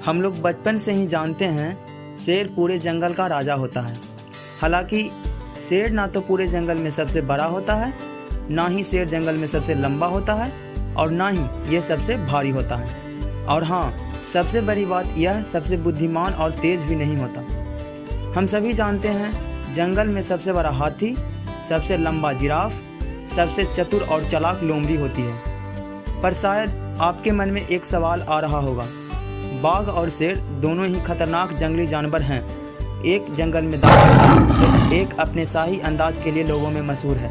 हम लोग बचपन से ही जानते हैं शेर पूरे जंगल का राजा होता है। हालांकि शेर ना तो पूरे जंगल में सबसे बड़ा होता है, ना ही शेर जंगल में सबसे लंबा होता है और ना ही ये सबसे भारी होता है। और हाँ, सबसे बड़ी बात यह सबसे बुद्धिमान और तेज़ भी नहीं होता। हम सभी जानते हैं जंगल में सबसे बड़ा हाथी, सबसे लंबा जिराफ, सबसे चतुर और चालाक लोमड़ी होती है। पर शायद आपके मन में एक सवाल आ रहा होगा, बाघ और शेर दोनों ही खतरनाक जंगली जानवर हैं। एक जंगल में दांत, एक अपने शाही अंदाज के लिए लोगों में मशहूर है।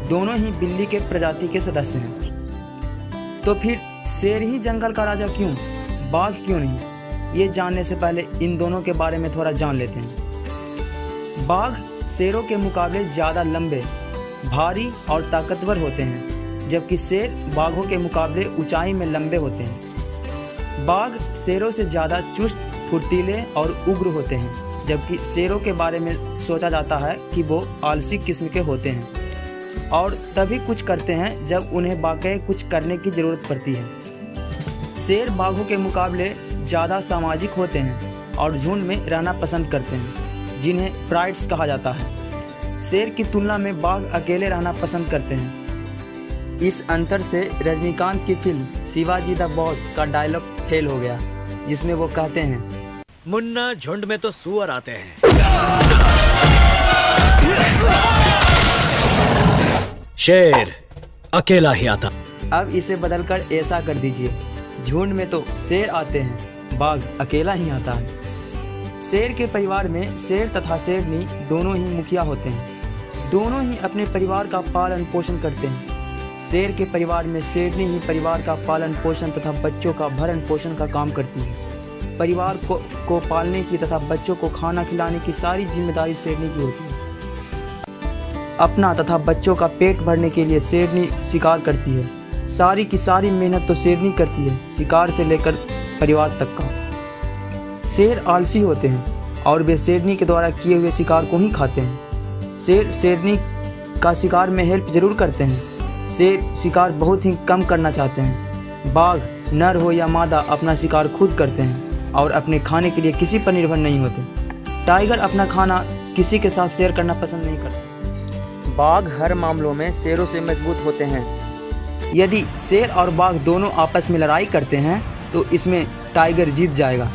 दोनों ही बिल्ली के प्रजाति के सदस्य हैं। तो फिर शेर ही जंगल का राजा क्यों, बाघ क्यों नहीं? ये जानने से पहले इन दोनों के बारे में थोड़ा जान लेते हैं। बाघ शेरों के मुकाबले ज़्यादा लंबे, भारी और ताकतवर होते हैं, जबकि शेर बाघों के मुकाबले ऊंचाई में लंबे होते हैं। बाघ शेरों से ज़्यादा चुस्त, फुर्तीले और उग्र होते हैं, जबकि शेरों के बारे में सोचा जाता है कि वो आलसी किस्म के होते हैं और तभी कुछ करते हैं जब उन्हें वाकई कुछ करने की ज़रूरत पड़ती है। शेर बाघों के मुकाबले ज़्यादा सामाजिक होते हैं और झुंड में रहना पसंद करते हैं, जिन्हें प्राइड्स कहा जाता है। शेर की तुलना में बाघ अकेले रहना पसंद करते हैं। इस अंतर से रजनीकांत की फिल्म शिवाजी द बॉस का डायलॉग फेल हो गया, जिसमें वो कहते हैं, मुन्ना झुंड में तो सुअर आते हैं, शेर अकेला ही आता। अब इसे बदलकर ऐसा कर दीजिए, झुंड में तो शेर आते हैं, बाघ अकेला ही आता है। शेर के परिवार में शेर तथा शेरनी दोनों ही मुखिया होते हैं। दोनों ही अपने परिवार का पालन पोषण करते हैं। शेर के परिवार में शेरनी ही परिवार का पालन पोषण तथा बच्चों का भरण पोषण का काम करती है। परिवार को पालने की तथा बच्चों को खाना खिलाने की सारी जिम्मेदारी शेरनी की होती है। अपना तथा बच्चों का पेट भरने के लिए शेरनी शिकार करती है। सारी की सारी मेहनत तो शेरनी करती है, शिकार से लेकर परिवार तक का। शेर आलसी होते हैं और वे शेरनी के द्वारा किए हुए शिकार को ही खाते हैं। शेर शेरनी का शिकार में हेल्प जरूर करते हैं। शेर शिकार बहुत ही कम करना चाहते हैं। बाघ नर हो या मादा अपना शिकार खुद करते हैं और अपने खाने के लिए किसी पर निर्भर नहीं होते। टाइगर अपना खाना किसी के साथ शेयर करना पसंद नहीं करते। बाघ हर मामलों में शेरों से मजबूत होते हैं। यदि शेर और बाघ दोनों आपस में लड़ाई करते हैं तो इसमें टाइगर जीत जाएगा।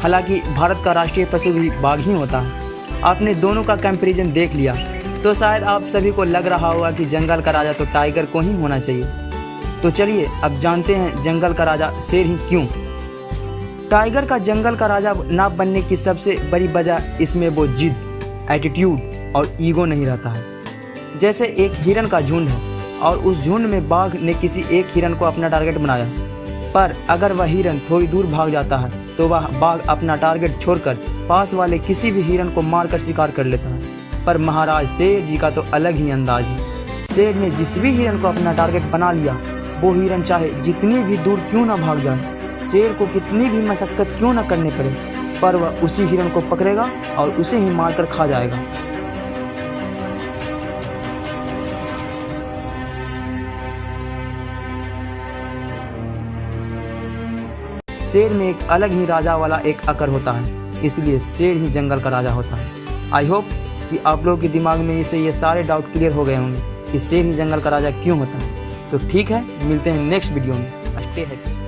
हालांकि भारत का राष्ट्रीय पशु भी बाघ ही होता है। आपने दोनों का कंपैरिजन देख लिया तो शायद आप सभी को लग रहा होगा कि जंगल का राजा तो टाइगर को ही होना चाहिए। तो चलिए अब जानते हैं जंगल का राजा शेर ही क्यों। टाइगर का जंगल का राजा ना बनने की सबसे बड़ी वजह इसमें वो जिद, एटीट्यूड और ईगो नहीं रहता है। जैसे एक हिरन का झुंड है और उस झुंड में बाघ ने किसी एक हिरन को अपना टारगेट बनाया, पर अगर वह हिरन थोड़ी दूर भाग जाता है तो वह बाघ अपना टारगेट छोड़कर पास वाले किसी भी हिरन को मारकर शिकार कर लेता है। पर महाराज शेर जी का तो अलग ही अंदाज है। शेर ने जिस भी हिरन को अपना टारगेट बना लिया, वो हिरन चाहे जितनी भी दूर क्यों ना भाग जाए, शेर को कितनी भी मशक्कत क्यों ना करने पड़े, पर वह उसी हिरन को पकड़ेगा और उसे ही मारकर खा जाएगा। शेर में एक अलग ही राजा वाला एक अकड़ होता है, इसलिए शेर ही जंगल का राजा होता है। आई होप कि आप लोगों के दिमाग में ये सारे डाउट क्लियर हो गए होंगे कि शेर ही जंगल का राजा क्यों होता है। तो ठीक है, मिलते हैं नेक्स्ट वीडियो में। Stay happy.